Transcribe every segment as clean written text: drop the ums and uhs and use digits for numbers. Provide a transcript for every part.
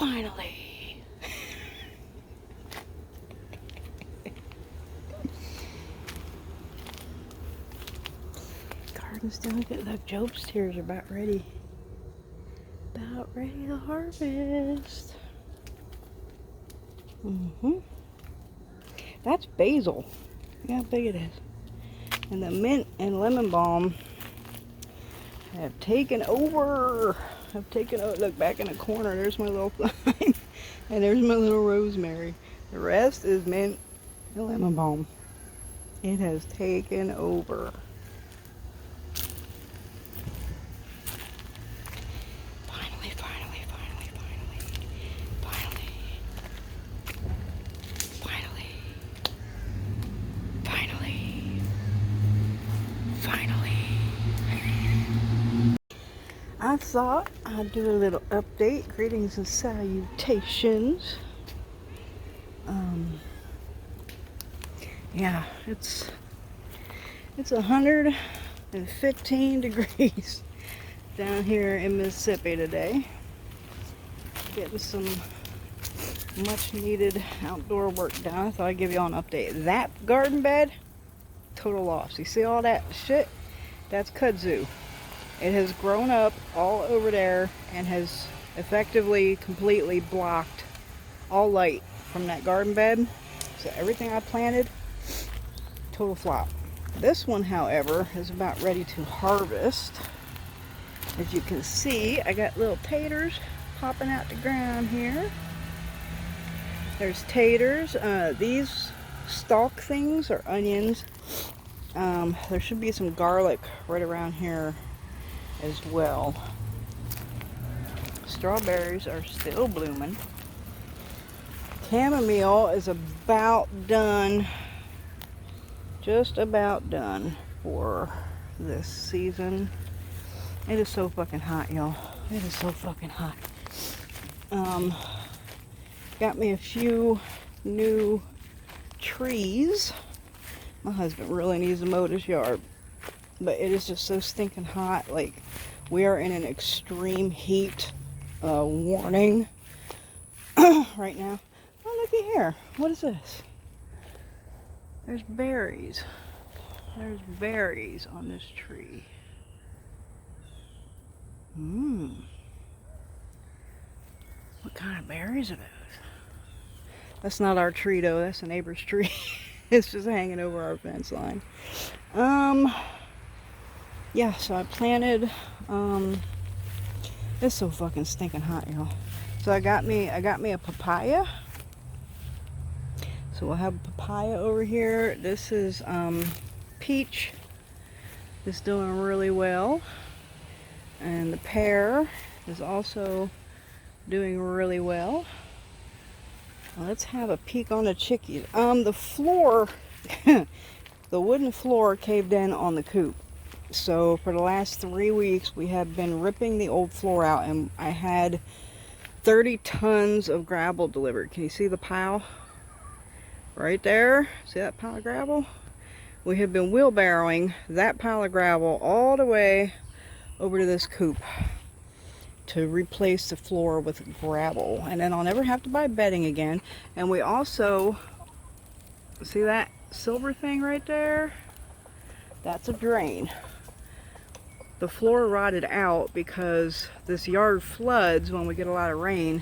Finally. Garden's doing good. Look, Job's tears are about ready. About ready to harvest. That's basil. Look how big it is. And the mint and lemon balm have taken over. Look, back in the corner, there's my little thyme. And there's my little rosemary. The rest is mint and lemon balm. It has taken over. Finally. I thought I'd do a little update. Greetings and salutations. Yeah, it's 115 degrees down here in Mississippi today. Getting some much needed outdoor work done. I thought I'd give you all an update. That garden bed, total loss. You see all that shit? That's kudzu. It has grown up all over there and has effectively completely blocked all light from that garden bed. So everything I planted, total flop. This one, however, is about ready to harvest. As you can see, I got little taters popping out the ground here. There's taters. These stalk things are onions. There should be some garlic right around here as well. Strawberries are still blooming. Chamomile is about done. Just about done for this season. It is so fucking hot, y'all. It is so fucking hot. Got me a few new trees. My husband really needs to mow this yard, but it is just so stinking hot. Like, we are in an extreme heat warning right now. Oh, looky here. What is this? There's berries. There's berries on this tree. What kind of berries are those? That's not our tree though. That's a neighbor's tree. It's just hanging over our fence line. Yeah, so I planted, it's so fucking stinking hot, y'all. So I got me a papaya. So we'll have a papaya over here. This is peach. It's doing really well. And the pear is also doing really well. Let's have a peek on the chickies. The floor, the wooden floor caved in on the coop. So for the last 3 weeks, we have been ripping the old floor out, and I had 30 tons of gravel delivered. Can you see the pile? Right there. See that pile of gravel? We have been wheelbarrowing that pile of gravel all the way over to this coop to replace the floor with gravel, and then I'll never have to buy bedding again. And we also, see that silver thing right there? That's a drain. The floor rotted out because this yard floods when we get a lot of rain,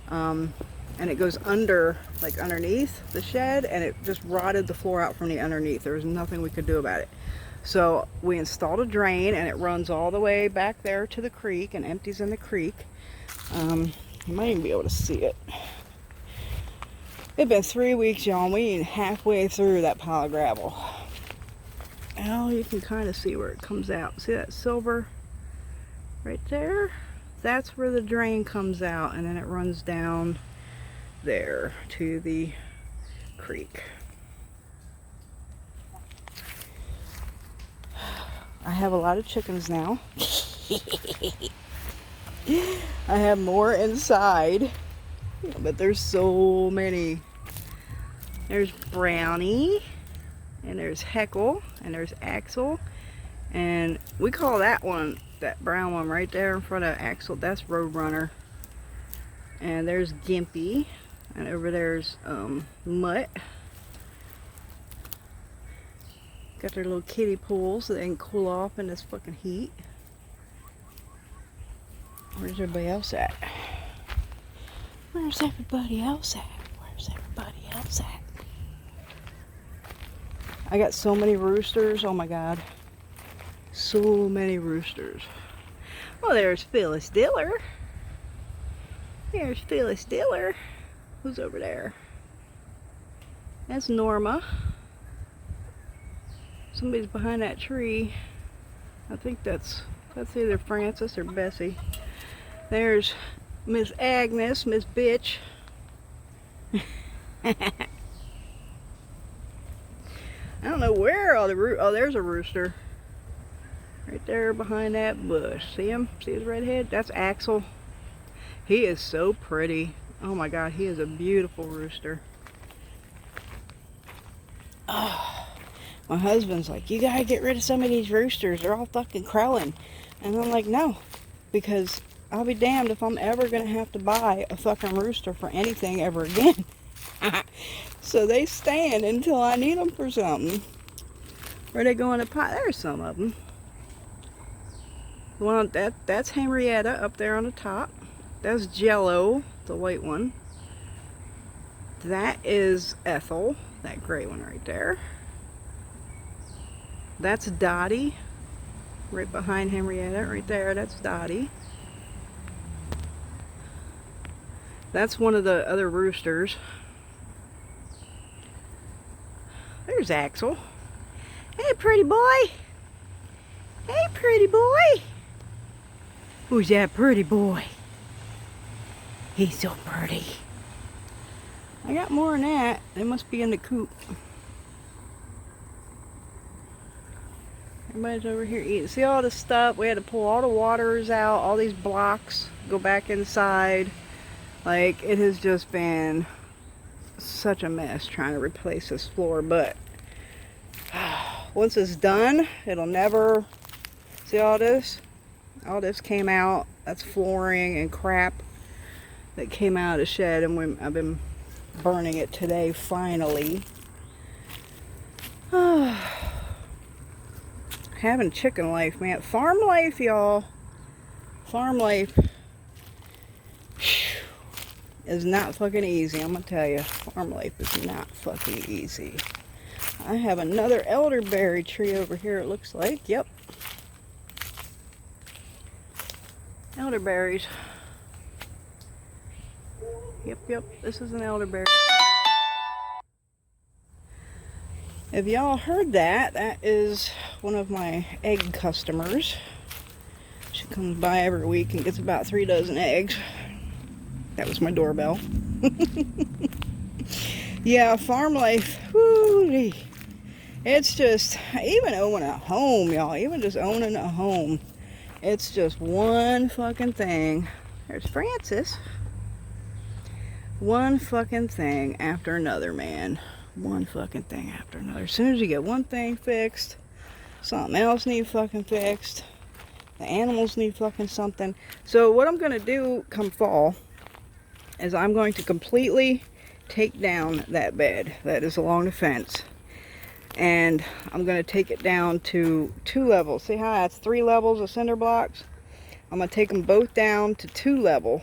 and it goes under, like underneath the shed, and it just rotted the floor out from the underneath. There was nothing we could do about it. So we installed a drain, and it runs all the way back there to the creek and empties in the creek. You might even be able to see it. It's been 3 weeks, y'all, and we ain't halfway through that pile of gravel. Now you can kind of see where it comes out. See that silver right there? That's where the drain comes out, and then it runs down there to the creek. I have a lot of chickens now. I have more inside, but there's so many. There's Brownie, and there's Heckle, and there's Axel, and we call that one, that brown one right there in front of Axel, that's Roadrunner. And there's Gimpy. And over there's Mutt. Got their little kiddie pool so they can cool off in this fucking heat. Where's everybody else at? Where's everybody else at? Where's everybody else at? I got so many roosters. Oh my god. So many roosters. Oh, there's Phyllis Diller. There's Phyllis Diller. Who's over there? That's Norma. Somebody's behind that tree. I think that's either Francis or Bessie. There's Miss Agnes, Miss Bitch. I don't know where all the oh, there's a rooster. Right there behind that bush. See him? See his red head? That's Axel. He is so pretty. Oh my god, he is a beautiful rooster. Oh, my husband's like, you gotta get rid of some of these roosters. They're all fucking crowing. And I'm like, no. Because I'll be damned if I'm ever gonna have to buy a fucking rooster for anything ever again. So they stand until I need them for something. Where they go in the pot? There's some of them. The one that's Henrietta up there on the top. That's Jello, the white one. That is Ethel, that gray one right there. That's Dottie, right behind Henrietta, right there. That's Dottie. That's one of the other roosters. There's Axel. Hey, pretty boy. Hey, pretty boy. Who's that pretty boy? He's so pretty. I got more than that. They must be in the coop. Everybody's over here eating. See all this stuff? We had to pull all the waters out, all these blocks, go back inside. Like, it has just been such a mess trying to replace this floor, but once it's done, it'll never... See all this? All this came out. That's flooring and crap that came out of the shed, and I've been burning it today, finally. Having chicken life, man. Farm life, y'all. Farm life is not fucking easy, I'm gonna tell you. Farm life is not fucking easy. I have another elderberry tree over here, it looks like. Yep. Elderberries. Yep, this is an elderberry. If y'all heard that, that is one of my egg customers. She comes by every week and gets about 3 dozen eggs. That was my doorbell. Yeah, farm life. Woo-wee. It's just, even owning a home, y'all, even just owning a home, it's just one fucking thing. There's Francis. One fucking thing after another, man. One fucking thing after another. As soon as you get one thing fixed, something else needs fucking fixed. The animals need fucking something. So what I'm going to do come fall is I'm going to completely take down that bed that is along the fence. And I'm going to take it down to 2 levels. See how that's 3 levels of cinder blocks? I'm going to take them both down to 2 level.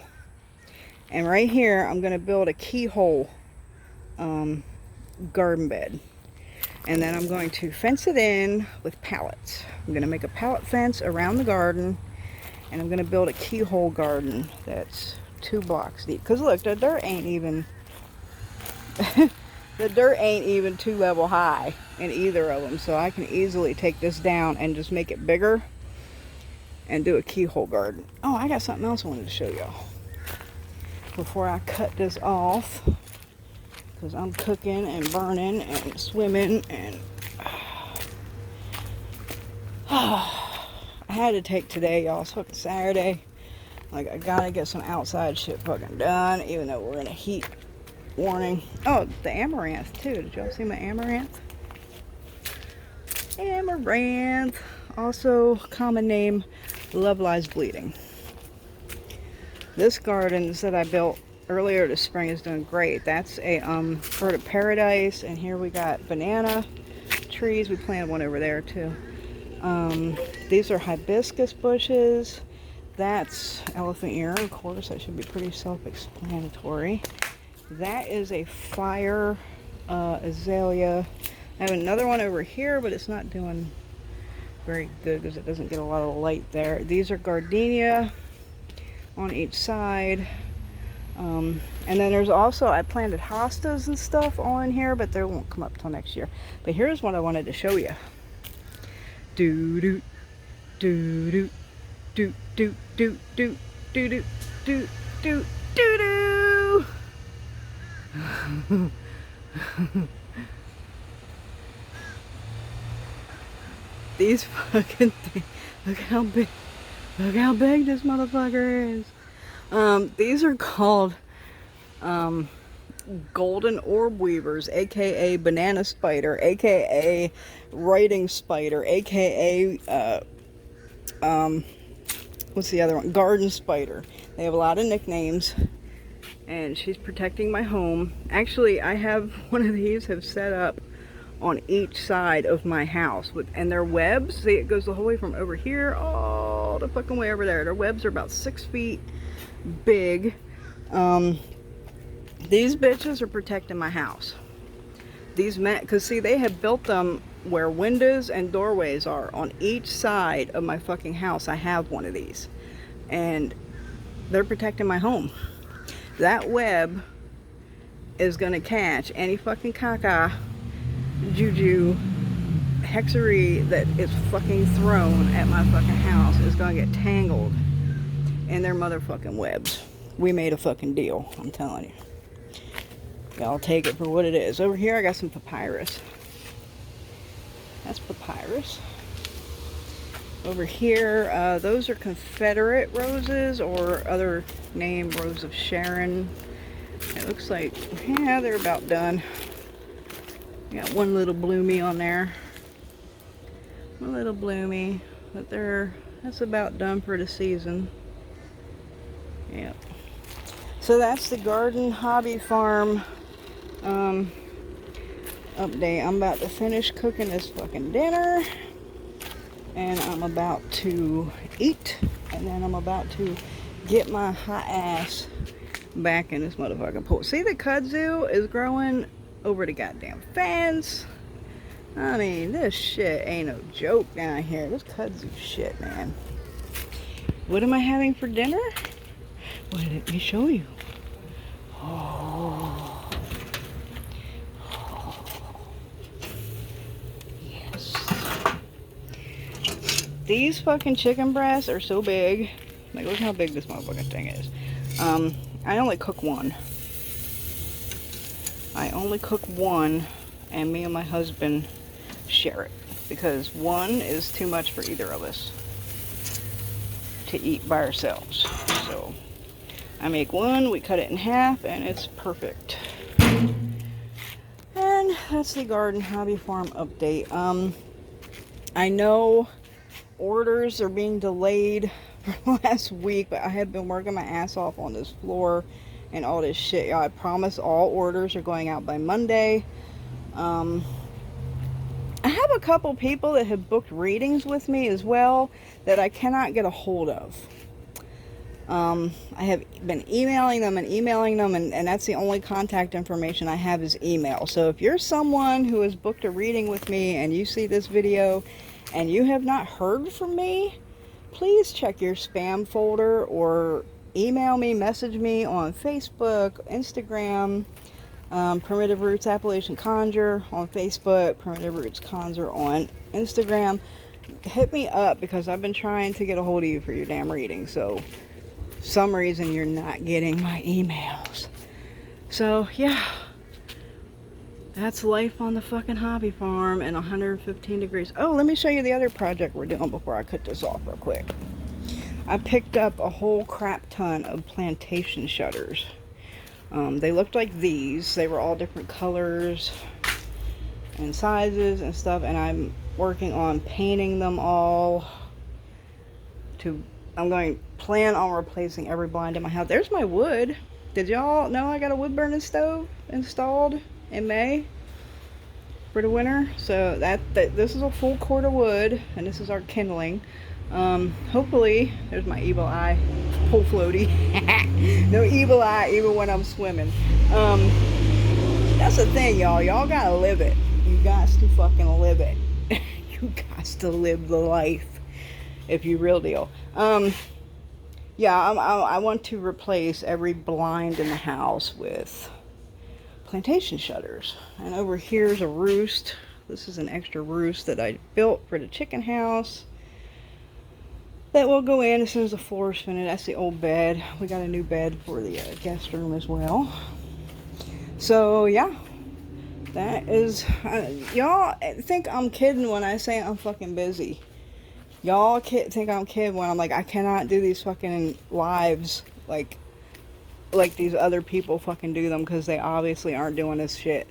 And right here, I'm going to build a keyhole garden bed. And then I'm going to fence it in with pallets. I'm going to make a pallet fence around the garden. And I'm going to build a keyhole garden that's 2 blocks deep. Because look, the dirt ain't even... the dirt ain't even 2 level high in either of them. So I can easily take this down and just make it bigger. And do a keyhole garden. Oh, I got something else I wanted to show y'all. Before I cut this off. Because I'm cooking and burning and swimming and... I had to take today, y'all. It's fucking Saturday. Like, I gotta get some outside shit fucking done, even though we're in a heat warning. Oh, the amaranth, too. Did y'all see my amaranth? Amaranth. Also, common name, Love Lies Bleeding. This garden that I built earlier this spring is doing great. That's a bird of paradise, and here we got banana trees. We planted one over there too. These are hibiscus bushes. That's elephant ear, of course. That should be pretty self-explanatory. That is a fire azalea. I have another one over here, but it's not doing very good because it doesn't get a lot of light there. These are gardenia on each side. And then there's also, I planted hostas and stuff on here, but they won't come up till next year. But here's what I wanted to show you. Do do do do do do do do do do do do do. These fucking things. Look how big this motherfucker is. These are called golden orb weavers, aka banana spider, aka writing spider, aka what's the other one? Garden spider. They have a lot of nicknames, and she's protecting my home. Actually, I have one of these have set up on each side of my house and their webs, see, it goes the whole way from over here all the fucking way over there. Their webs are about 6 feet big. These bitches are protecting my house. These men, because see, they have built them where windows and doorways are on each side of my fucking house. I have one of these, and they're protecting my home. That web is gonna catch any fucking caca, juju, hexery that is fucking thrown at my fucking house is gonna get tangled in their motherfucking webs. We made a fucking deal, I'm telling you. Y'all take it for what it is. Over here I got some papyrus. That's papyrus. Over here, those are Confederate roses, or other name, Rose of Sharon. It looks like, yeah, they're about done. Got one little bloomy on there. One little bloomy, but that's about done for the season. Yep. So that's the garden hobby farm update. I'm about to finish cooking this fucking dinner, and I'm about to eat, and then I'm about to get my hot ass back in this motherfucking pool. See, the kudzu is growing over the goddamn fence. I mean, this shit ain't no joke down here. This kudzu shit, man. What am I having for dinner? Well, let me show you. Oh. Yes. These fucking chicken breasts are so big. Like, look how big this motherfucking thing is. I only cook one. And me and my husband share it, because one is too much for either of us to eat by ourselves. So I make one, we cut it in half, and it's perfect. And that's the garden hobby farm update. I know orders are being delayed for last week, but I have been working my ass off on this floor and all this shit, y'all. I promise all orders are going out by Monday. I have a couple people that have booked readings with me as well that I cannot get a hold of. I have been emailing them, and that's the only contact information I have is email. So if you're someone who has booked a reading with me and you see this video and you have not heard from me, please check your spam folder or email me, message me on Facebook, Instagram, Primitive Roots Appalachian Conjure on Facebook, Primitive Roots Conjure on Instagram. Hit me up, because I've been trying to get a hold of you for your damn reading. So, for some reason you're not getting my emails. So, yeah. That's life on the fucking hobby farm in 115 degrees. Oh, let me show you the other project we're doing before I cut this off real quick. I picked up a whole crap ton of plantation shutters. They looked like these. They were all different colors and sizes and stuff, and I'm working on painting them all to I'm going to plan on replacing every blind in my house. There's my wood. Did y'all know I got a wood burning stove installed in May for the winter? So this is a full cord of wood, and this is our kindling. Hopefully, there's my evil eye, full floaty. No evil eye even when I'm swimming. That's the thing, y'all. Y'all gotta live it. You got to fucking live it. You got to live the life. If you real deal. Yeah, I want to replace every blind in the house with plantation shutters. And over here's a roost. This is an extra roost that I built for the chicken house. That will go in as soon as the floor is finished. That's the old bed. We got a new bed for the guest room as well. So yeah, that is. Y'all think I'm kidding when I say I'm fucking busy. Y'all think I'm kidding when I'm like, I cannot do these fucking lives like these other people fucking do them, because they obviously aren't doing this shit.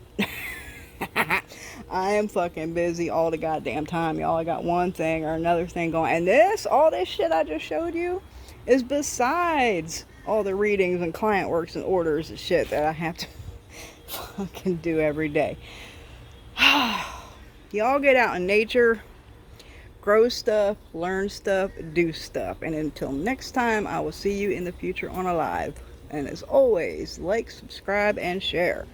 I am fucking busy all the goddamn time, y'all. I got one thing or another thing going. And all this shit I just showed you is besides all the readings and client works and orders and shit that I have to fucking do every day. Y'all get out in nature, grow stuff, learn stuff, do stuff. And until next time, I will see you in the future on a live. And as always, like, subscribe, and share.